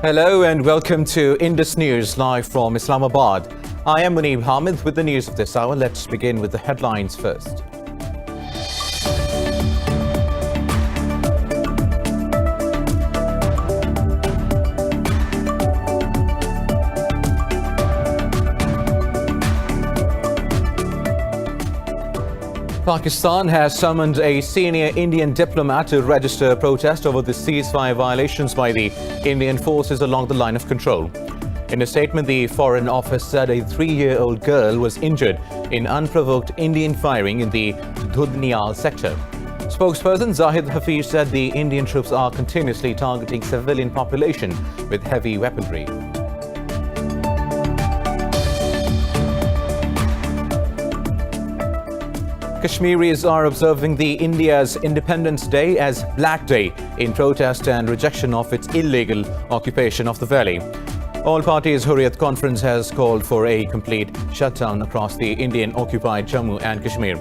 Hello and welcome to Indus News live from Islamabad. I am Muneeb Hamid with the news of this hour. Let's begin with the headlines first. Pakistan has summoned a senior Indian diplomat to register a protest over the ceasefire violations by the Indian forces along the line of control. In a statement, the Foreign Office said a 3-year-old girl was injured in unprovoked Indian firing in the Dhudnial sector. Spokesperson Zahid Hafiz said the Indian troops are continuously targeting civilian population with heavy weaponry. Kashmiris are observing the India's Independence Day as Black Day in protest and rejection of its illegal occupation of the valley. All parties Hurriyat Conference has called for a complete shutdown across the Indian-occupied Jammu and Kashmir.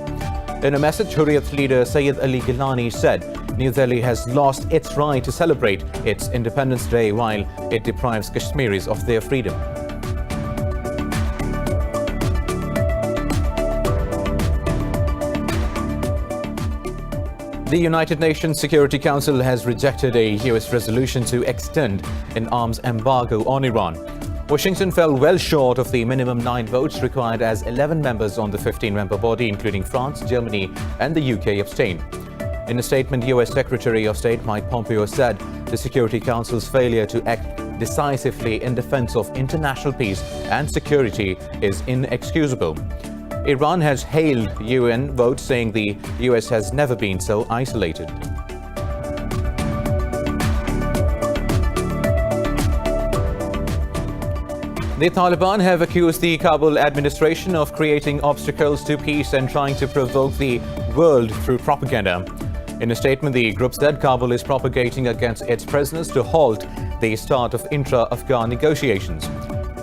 In a message, Hurriyat leader Sayyid Ali Gilani said New Delhi has lost its right to celebrate its Independence Day while it deprives Kashmiris of their freedom. The United Nations Security Council has rejected a U.S. resolution to extend an arms embargo on Iran. Washington fell well short of the minimum 9 votes required as 11 members on the 15-member body, including France, Germany and the UK, abstained. In a statement, U.S. Secretary of State Mike Pompeo said the Security Council's failure to act decisively in defense of international peace and security is inexcusable. Iran has hailed UN votes, saying the US has never been so isolated. The Taliban have accused the Kabul administration of creating obstacles to peace and trying to provoke the world through propaganda. In a statement, the group said Kabul is propagating against its prisoners to halt the start of intra-Afghan negotiations.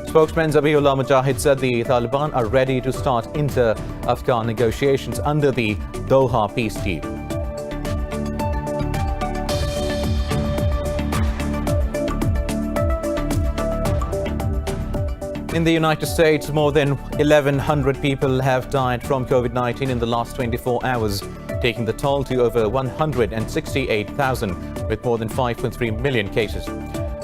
Spokesman Zabiullah Mujahid said the Taliban are ready to start inter-Afghan negotiations under the Doha peace deal. In the United States, more than 1,100 people have died from COVID-19 in the last 24 hours, taking the toll to over 168,000, with more than 5.3 million cases.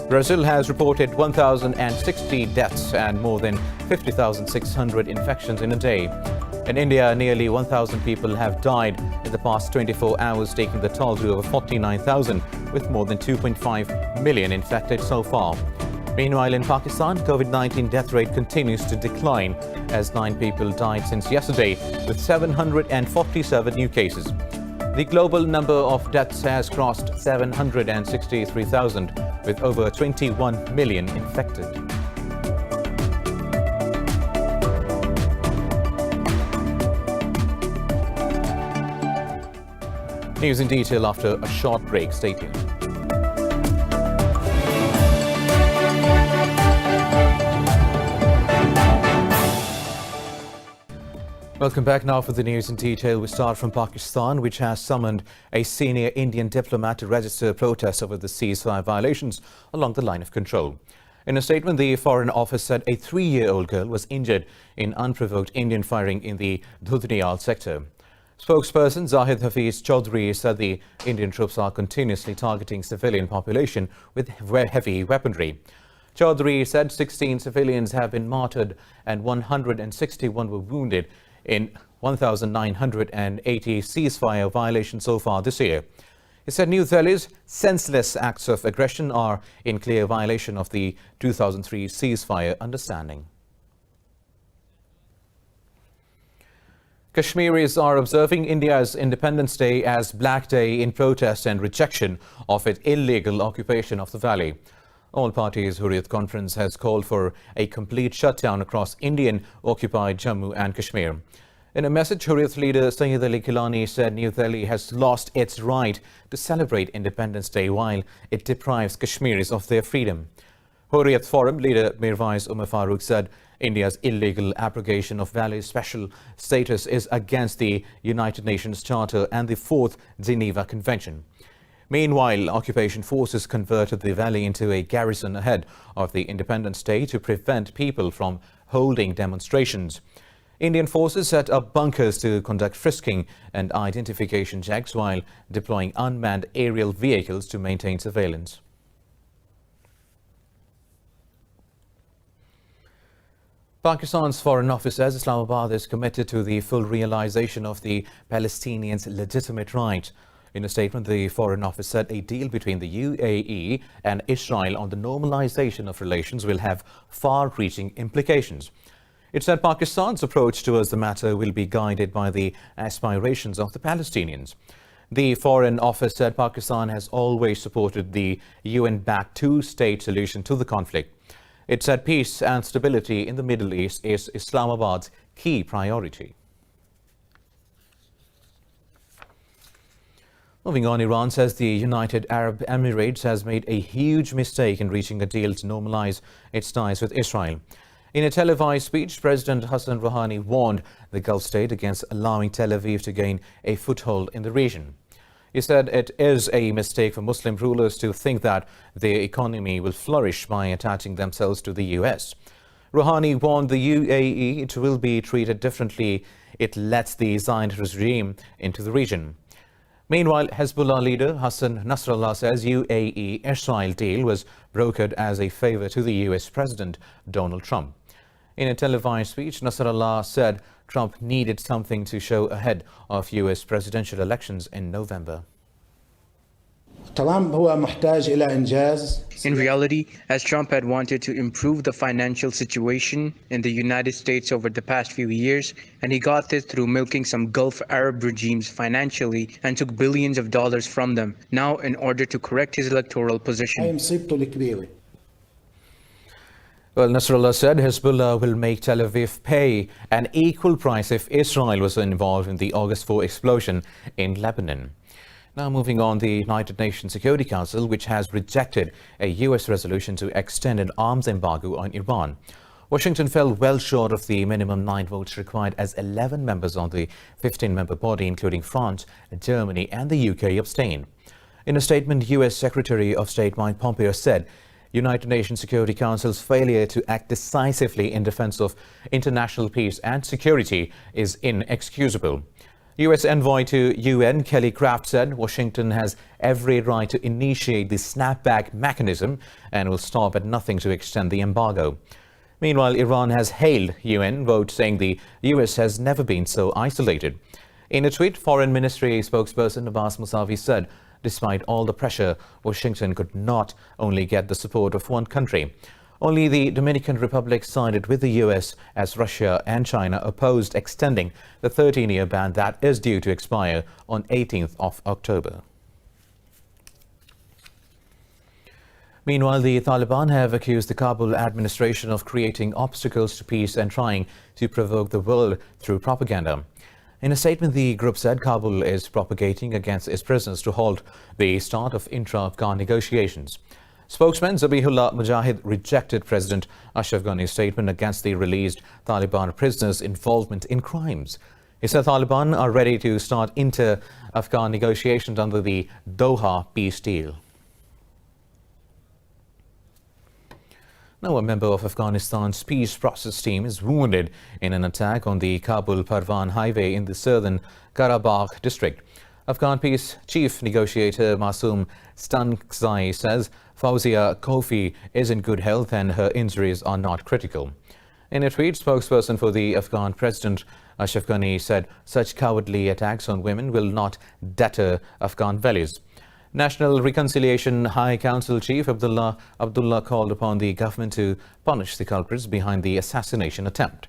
Brazil has reported 1,060 deaths and more than 50,600 infections in a day. In India, nearly 1,000 people have died in the past 24 hours, taking the toll to over 49,000, with more than 2.5 million infected so far. Meanwhile, in Pakistan, COVID-19 death rate continues to decline as 9 people died since yesterday, with 747 new cases. The global number of deaths has crossed 763,000, with over 21 million infected. News in detail after a short break. Stay tuned. Welcome back now for the news in detail. We start from Pakistan, which has summoned a senior Indian diplomat to register protests over the ceasefire violations along the line of control. In a statement, the Foreign Office said a 3-year-old girl was injured in unprovoked Indian firing in the Dhudnial sector. Spokesperson Zahid Hafiz Chaudhry said the Indian troops are continuously targeting civilian population with heavy weaponry. Chaudhry said 16 civilians have been martyred and 161 were wounded in 1,980 ceasefire violations so far this year. He said New Delhi's senseless acts of aggression are in clear violation of the 2003 ceasefire understanding. Kashmiris are observing India's Independence Day as Black Day in protest and rejection of its illegal occupation of the valley. All parties Hurriyat Conference has called for a complete shutdown across Indian-occupied Jammu and Kashmir. In a message, Hurriyat leader Sayyid Ali Gilani said New Delhi has lost its right to celebrate Independence Day while it deprives Kashmiris of their freedom. Hurriyat Forum leader Mirwais Umar Farooq said India's illegal abrogation of Valley's special status is against the United Nations Charter and the 4th Geneva Convention. Meanwhile, occupation forces converted the valley into a garrison ahead of the Independence Day to prevent people from holding demonstrations. Indian forces set up bunkers to conduct frisking and identification checks while deploying unmanned aerial vehicles to maintain surveillance. Pakistan's Foreign Office says Islamabad is committed to the full realization of the Palestinians' legitimate right. In a statement, the Foreign Office said a deal between the UAE and Israel on the normalization of relations will have far-reaching implications. It said Pakistan's approach towards the matter will be guided by the aspirations of the Palestinians. The Foreign Office said Pakistan has always supported the UN-backed two-state solution to the conflict. It said peace and stability in the Middle East is Islamabad's key priority. Moving on, Iran says the United Arab Emirates has made a huge mistake in reaching a deal to normalize its ties with Israel. In a televised speech, President Hassan Rouhani warned the Gulf state against allowing Tel Aviv to gain a foothold in the region. He said it is a mistake for Muslim rulers to think that their economy will flourish by attaching themselves to the US. Rouhani warned the UAE it will be treated differently. It lets the Zionist regime into the region. Meanwhile, Hezbollah leader Hassan Nasrallah says UAE-ISRAEL deal was brokered as a favor to the US President Donald Trump. In a televised speech, Nasrallah said Trump needed something to show ahead of US presidential elections in November. In reality, as Trump had wanted to improve the financial situation in the United States over the past few years, and he got this through milking some Gulf Arab regimes financially and took billions of dollars from them. Now, in order to correct his electoral position. Well, Nasrallah said Hezbollah will make Tel Aviv pay an equal price if Israel was involved in the August 4 explosion in Lebanon. Now moving on, the United Nations Security Council, which has rejected a US resolution to extend an arms embargo on Iran. Washington fell well short of the minimum 9 votes required as 11 members on the 15-member body, including France, Germany and the UK, abstained. In a statement, US Secretary of State Mike Pompeo said United Nations Security Council's failure to act decisively in defense of international peace and security is inexcusable. U.S. envoy to UN Kelly Craft said Washington has every right to initiate the snapback mechanism and will stop at nothing to extend the embargo. Meanwhile, Iran has hailed UN vote, saying the U.S. has never been so isolated. In a tweet, Foreign Ministry spokesperson Abbas Mousavi said despite all the pressure, Washington could not only get the support of one country. Only the Dominican Republic sided with the U.S. as Russia and China opposed extending the 13-year ban that is due to expire on 18th of October. Meanwhile, the Taliban have accused the Kabul administration of creating obstacles to peace and trying to provoke the world through propaganda. In a statement, the group said Kabul is propagating against its prisoners to halt the start of intra-Afghan negotiations. Spokesman Zabihullah Mujahid rejected President Ashraf Ghani's statement against the released Taliban prisoners' involvement in crimes. He said Taliban are ready to start inter-Afghan negotiations under the Doha peace deal. Now, a member of Afghanistan's peace process team is wounded in an attack on the Kabul-Parvan highway in the southern Karabakh district. Afghan peace chief negotiator Masoom Stanzai says Fauzia Kofi is in good health and her injuries are not critical. In a tweet, spokesperson for the Afghan president Ashraf Ghani said such cowardly attacks on women will not deter Afghan values. National Reconciliation High Council Chief Abdullah called upon the government to punish the culprits behind the assassination attempt.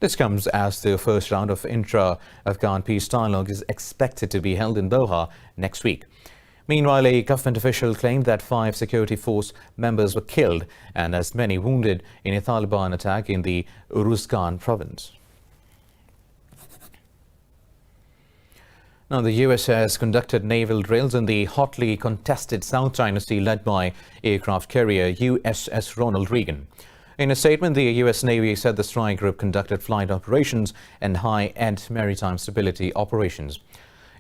This comes as the first round of intra-Afghan peace dialogue is expected to be held in Doha next week. Meanwhile, a government official claimed that 5 security force members were killed and as many wounded in a Taliban attack in the Uruzgan province. Now, the US has conducted naval drills in the hotly contested South China Sea led by aircraft carrier USS Ronald Reagan. In a statement, the US Navy said the strike group conducted flight operations and high-end maritime stability operations.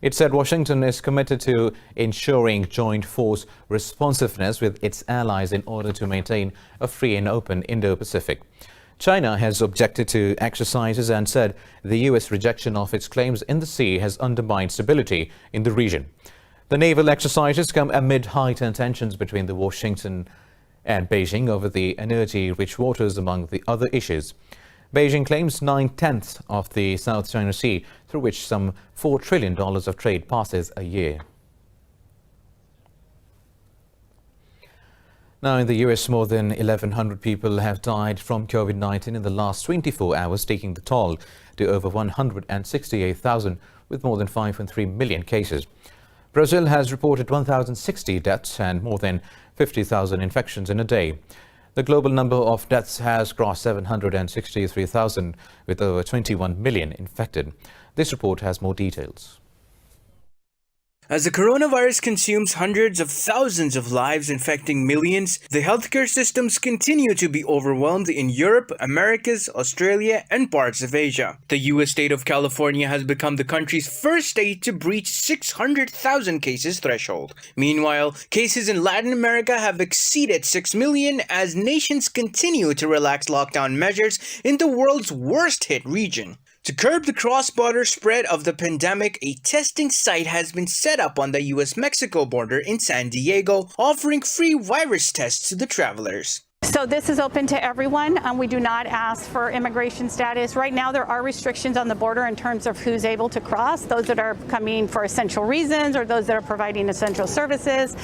It said Washington is committed to ensuring joint force responsiveness with its allies in order to maintain a free and open Indo-Pacific. China has objected to exercises and said the U.S. rejection of its claims in the sea has undermined stability in the region. The naval exercises come amid heightened tensions between Washington and Beijing over the energy-rich waters, among the other issues. Beijing claims 9/10 of the South China Sea, through which some $4 trillion of trade passes a year. Now, in the U.S., more than 1,100 people have died from COVID-19 in the last 24 hours, taking the toll to over 168,000, with more than 5.3 million cases. Brazil has reported 1,060 deaths and more than 50,000 infections in a day. The global number of deaths has crossed 763,000, with over 21 million infected. This report has more details. As the coronavirus consumes hundreds of thousands of lives, infecting millions, the healthcare systems continue to be overwhelmed in Europe, Americas, Australia, and parts of Asia. The U.S. state of California has become the country's first state to breach 600,000 cases threshold. Meanwhile, cases in Latin America have exceeded 6 million as nations continue to relax lockdown measures in the world's worst-hit region. To curb the cross-border spread of the pandemic, a testing site has been set up on the U.S.-Mexico border in San Diego, offering free virus tests to the travelers. So this is open to everyone. We do not ask for immigration status. Right now, there are restrictions on the border in terms of who's able to cross, those that are coming for essential reasons or those that are providing essential services.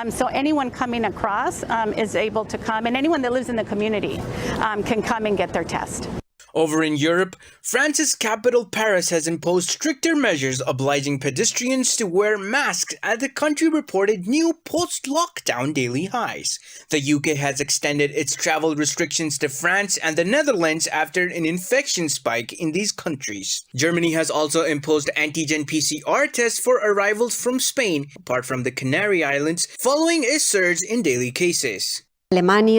So anyone coming across is able to come, and anyone that lives in the community can come and get their test. Over in Europe, France's capital Paris has imposed stricter measures obliging pedestrians to wear masks as the country reported new post-lockdown daily highs. The UK has extended its travel restrictions to France and the Netherlands after an infection spike in these countries. Germany has also imposed antigen PCR tests for arrivals from Spain, apart from the Canary Islands, following a surge in daily cases. Germany,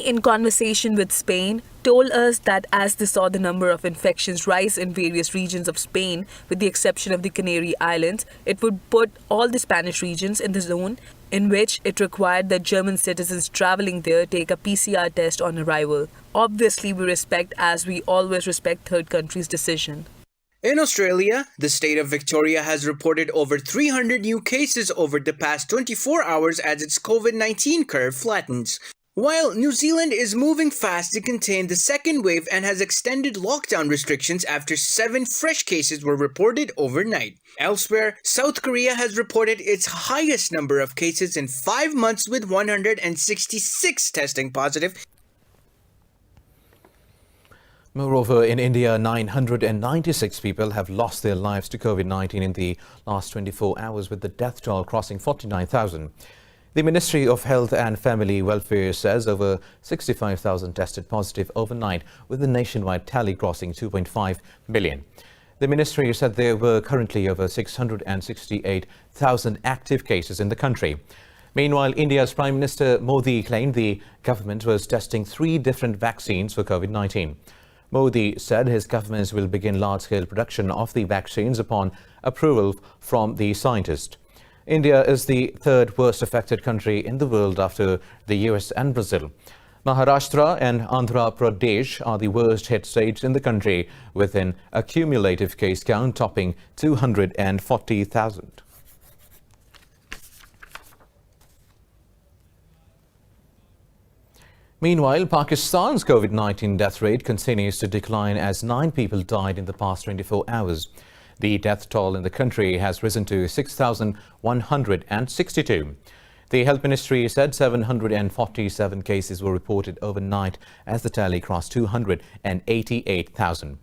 in conversation with Spain, told us that as they saw the number of infections rise in various regions of Spain, with the exception of the Canary Islands, it would put all the Spanish regions in the zone in which it required that German citizens traveling there take a PCR test on arrival. Obviously, we respect, as we always respect, third countries' decision. In Australia, the state of Victoria has reported over 300 new cases over the past 24 hours as its COVID-19 curve flattens. While New Zealand is moving fast to contain the second wave and has extended lockdown restrictions after 7 fresh cases were reported overnight. Elsewhere, South Korea has reported its highest number of cases in 5 months with 166 testing positive. Moreover, in India, 996 people have lost their lives to COVID-19 in the last 24 hours, with the death toll crossing 49,000. The Ministry of Health and Family Welfare says over 65,000 tested positive overnight, with the nationwide tally crossing 2.5 million. The ministry said there were currently over 668,000 active cases in the country. Meanwhile, India's Prime Minister Modi claimed the government was testing 3 different vaccines for COVID-19. Modi said his government will begin large-scale production of the vaccines upon approval from the scientists. India is the 3rd worst affected country in the world after the US and Brazil. Maharashtra and Andhra Pradesh are the worst hit states in the country, with an accumulative case count topping 240,000. Meanwhile, Pakistan's COVID-19 death rate continues to decline as 9 people died in the past 24 hours. The death toll in the country has risen to 6,162. The Health Ministry said 747 cases were reported overnight as the tally crossed 288,000.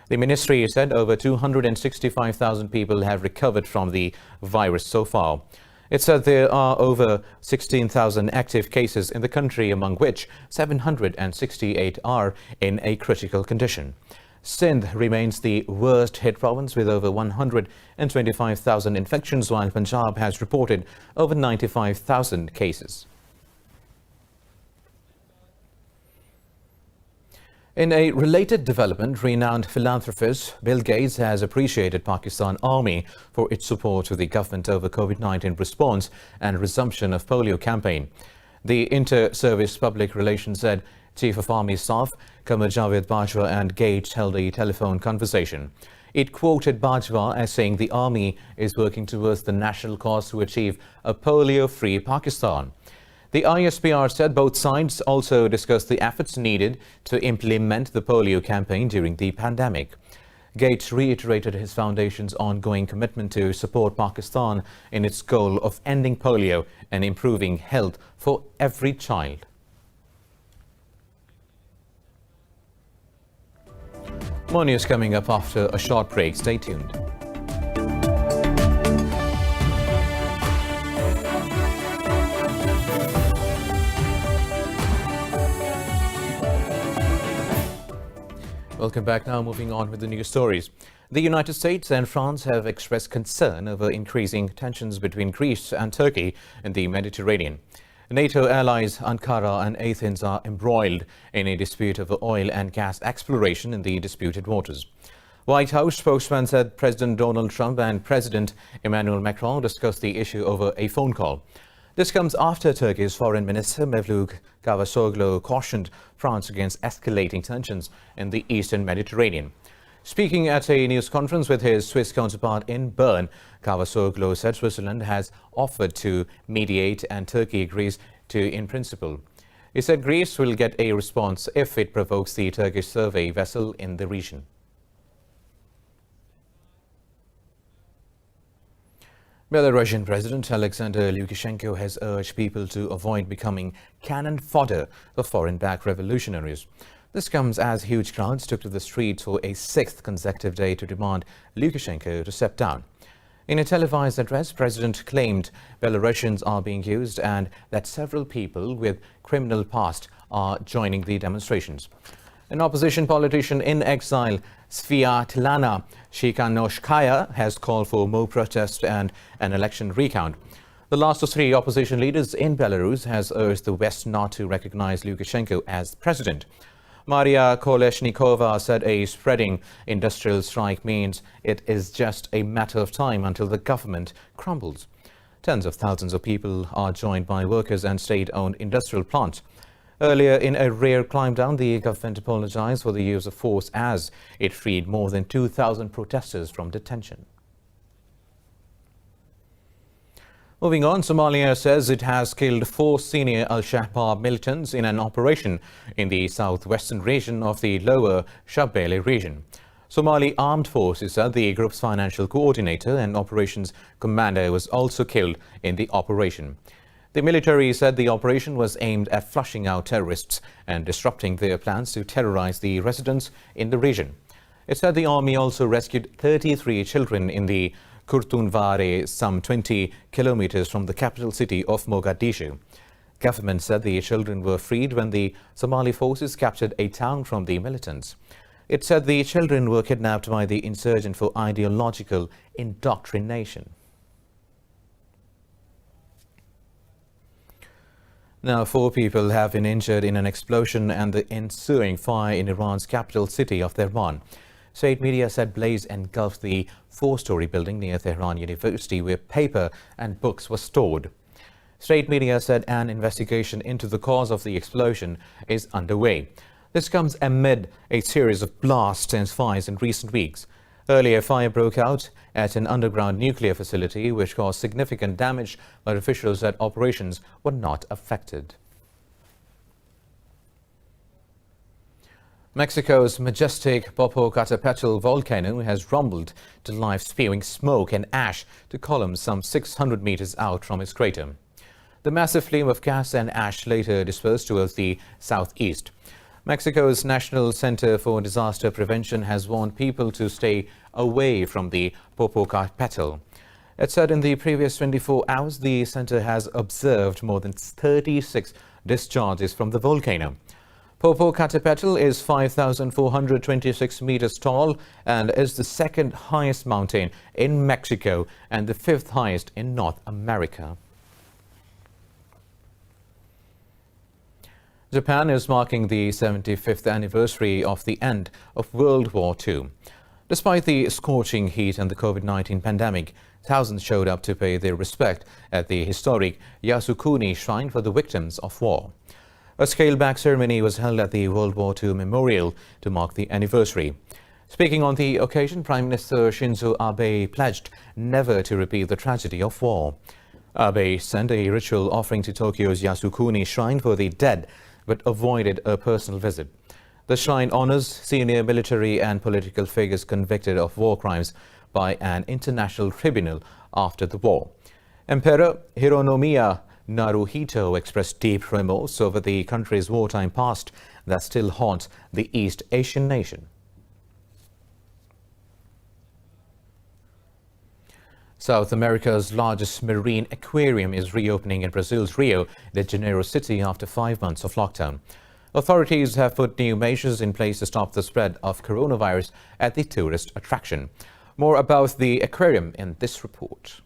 The ministry said over 265,000 people have recovered from the virus so far. It said there are over 16,000 active cases in the country, among which 768 are in a critical condition. Sindh remains the worst hit province with over 125,000 infections, while Punjab has reported over 95,000 cases. In a related development, renowned philanthropist Bill Gates has appreciated Pakistan Army for its support to the government over COVID-19 response and resumption of polio campaign. The Inter-Service Public Relations Head, Chief of Army Staff Qamar Javed Bajwa and Gates held a telephone conversation. It quoted Bajwa as saying the army is working towards the national cause to achieve a polio-free Pakistan. The ISPR said both sides also discussed the efforts needed to implement the polio campaign during the pandemic. Gates reiterated his foundation's ongoing commitment to support Pakistan in its goal of ending polio and improving health for every child. More news coming up after a short break. Stay tuned. Welcome back. Now moving on with the news stories. The United States and France have expressed concern over increasing tensions between Greece and Turkey in the Mediterranean. NATO allies Ankara and Athens are embroiled in a dispute over oil and gas exploration in the disputed waters. White House spokesman said President Donald Trump and President Emmanuel Macron discussed the issue over a phone call. This comes after Turkey's Foreign Minister Mevlut Cavusoglu cautioned France against escalating tensions in the eastern Mediterranean. Speaking at a news conference with his Swiss counterpart in Bern, Cavusoglu said Switzerland has offered to mediate and Turkey agrees to in principle. He said Greece will get a response if it provokes the Turkish survey vessel in the region. Belarusian President Alexander Lukashenko has urged people to avoid becoming cannon fodder for foreign-backed revolutionaries. This comes as huge crowds took to the streets for a sixth consecutive day to demand Lukashenko to step down. In a televised address, the president claimed Belarusians are being used and that several people with criminal past are joining the demonstrations. An opposition politician in exile, Sviatlana Shikanoshkaya, has called for more protests and an election recount. The last of three opposition leaders in Belarus has urged the West not to recognize Lukashenko as president. Maria Kolesnikova said a spreading industrial strike means it is just a matter of time until the government crumbles. Tens of thousands of people are joined by workers and state-owned industrial plants. Earlier, in a rare climb down, the government apologized for the use of force as it freed more than 2,000 protesters from detention. Moving on, Somalia says it has killed 4 senior Al-Shabaab militants in an operation in the southwestern region of the lower Shabbele region. Somali Armed Forces said the group's financial coordinator and operations commander was also killed in the operation. The military said the operation was aimed at flushing out terrorists and disrupting their plans to terrorize the residents in the region. It said the army also rescued 33 children in the Kurtunware, some 20 kilometers from the capital city of Mogadishu. Government said the children were freed when the Somali forces captured a town from the militants. It said the children were kidnapped by the insurgent for ideological indoctrination. Now, 4 people have been injured in an explosion and the ensuing fire in Iran's capital city of Tehran. State media said blaze engulfed the 4-story building near Tehran University where paper and books were stored. State media said an investigation into the cause of the explosion is underway. This comes amid a series of blasts and fires in recent weeks. Earlier, fire broke out at an underground nuclear facility which caused significant damage, but officials said operations were not affected. Mexico's majestic Popocatépetl volcano has rumbled to life, spewing smoke and ash to columns some 600 meters out from its crater. The massive flame of gas and ash later dispersed towards the southeast. Mexico's National Center for Disaster Prevention has warned people to stay away from the Popocatépetl. It said in the previous 24 hours, the center has observed more than 36 discharges from the volcano. Popocatépetl is 5,426 meters tall and is the second highest mountain in Mexico and the 5th highest in North America. Japan is marking the 75th anniversary of the end of World War II. Despite the scorching heat and the COVID-19 pandemic, thousands showed up to pay their respect at the historic Yasukuni Shrine for the victims of war. A scaled-back ceremony was held at the World War II Memorial to mark the anniversary. Speaking on the occasion, Prime Minister Shinzo Abe pledged never to repeat the tragedy of war. Abe sent a ritual offering to Tokyo's Yasukuni Shrine for the dead, but avoided a personal visit. The shrine honors senior military and political figures convicted of war crimes by an international tribunal after the war. Emperor Hironomiya Naruhito expressed deep remorse over the country's wartime past that still haunts the East Asian nation. South America's largest marine aquarium is reopening in Brazil's Rio de Janeiro city after 5 months of lockdown. Authorities have put new measures in place to stop the spread of coronavirus at the tourist attraction. More about the aquarium in this report.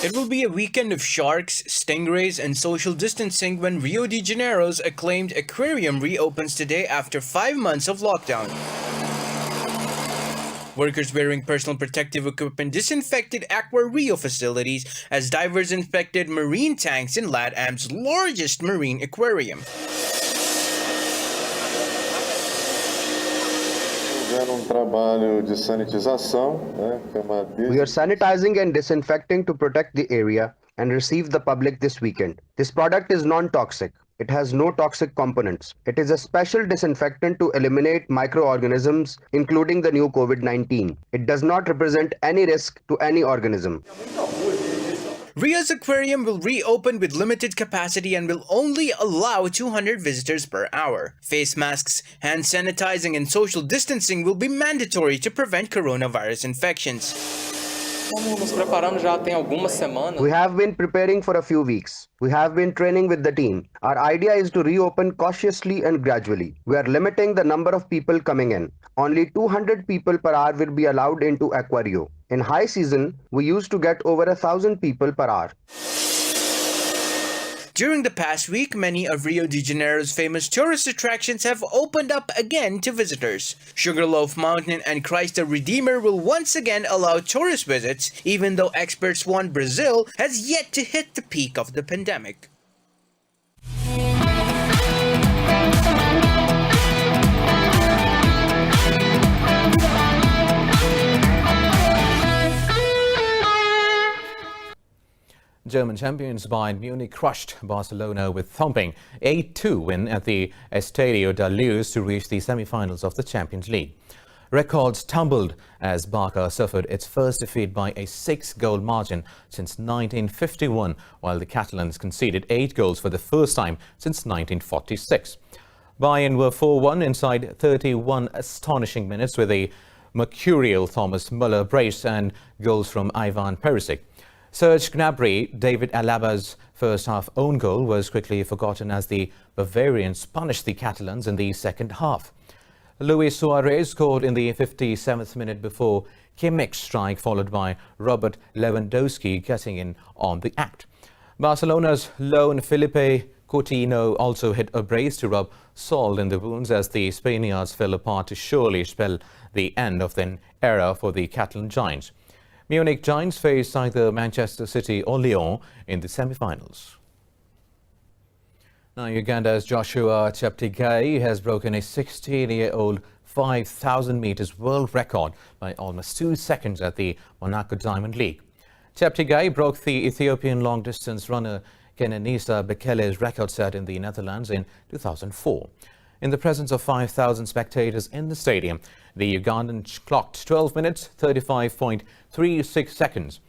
It will be a weekend of sharks, stingrays, and social distancing when Rio de Janeiro's acclaimed aquarium reopens today after 5 months of lockdown. Workers wearing personal protective equipment disinfected Aqua Rio facilities as divers inspected marine tanks in LATAM's largest marine aquarium. We are sanitizing and disinfecting to protect the area and receive the public this weekend. This product is non-toxic. It has no toxic components. It is a special disinfectant to eliminate microorganisms, including the new COVID-19. It does not represent any risk to any organism. Rio's aquarium will reopen with limited capacity and will only allow 200 visitors per hour. Face masks, hand sanitizing, and social distancing will be mandatory to prevent coronavirus infections. We have been preparing for a few weeks. We have been training with the team. Our idea is to reopen cautiously and gradually. We are limiting the number of people coming in. Only 200 people per hour will be allowed into Aquario. In high season, we used to get over 1,000 people per hour. During the past week, many of Rio de Janeiro's famous tourist attractions have opened up again to visitors. Sugarloaf Mountain and Christ the Redeemer will once again allow tourist visits, even though experts warn Brazil has yet to hit the peak of the pandemic. German champions Bayern Munich crushed Barcelona with thumping 8-2 win at the Estadio da Luz to reach the semi-finals of the Champions League. Records tumbled as Barca suffered its first defeat by a 6-goal margin since 1951, while the Catalans conceded 8 goals for the first time since 1946. Bayern were 4-1 inside 31 astonishing minutes with a mercurial Thomas Müller brace and goals from Ivan Perisic. Serge Gnabry, David Alaba's first-half own goal, was quickly forgotten as the Bavarians punished the Catalans in the second half. Luis Suarez scored in the 57th minute before Kimmich's strike, followed by Robert Lewandowski getting in on the act. Barcelona's lone Felipe Coutinho also hit a brace to rub salt in the wounds as the Spaniards fell apart to surely spell the end of an era for the Catalan Giants. Munich Giants face either Manchester City or Lyon in the semi-finals. Now, Uganda's Joshua Cheptegei has broken a 16-year-old 5,000 meters world record by almost 2 seconds at the Monaco Diamond League. Cheptegei broke the Ethiopian long-distance runner Kenenisa Bekele's record set in the Netherlands in 2004. In the presence of 5,000 spectators in the stadium, the Ugandan clocked 12 minutes, 35.36 seconds.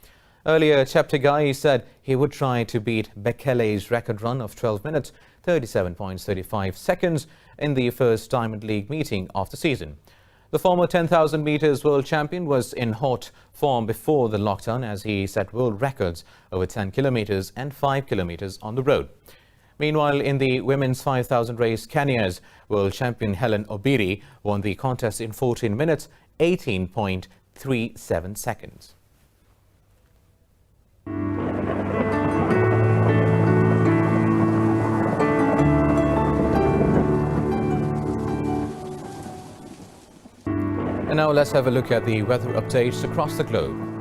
Earlier, Cheptegei said he would try to beat Bekele's record run of 12 minutes, 37.35 seconds in the first Diamond League meeting of the season. The former 10,000 meters world champion was in hot form before the lockdown as he set world records over 10 kilometers and 5 kilometers on the road. Meanwhile, in the women's 5,000 race, Kenya's world champion Helen Obiri won the contest in 14 minutes, 18.37 seconds. And now let's have a look at the weather updates across the globe.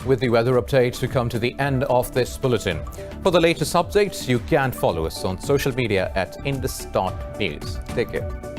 With the weather updates, we come to the end of this bulletin. For the latest updates, you can follow us on social media at indus.news. Take care.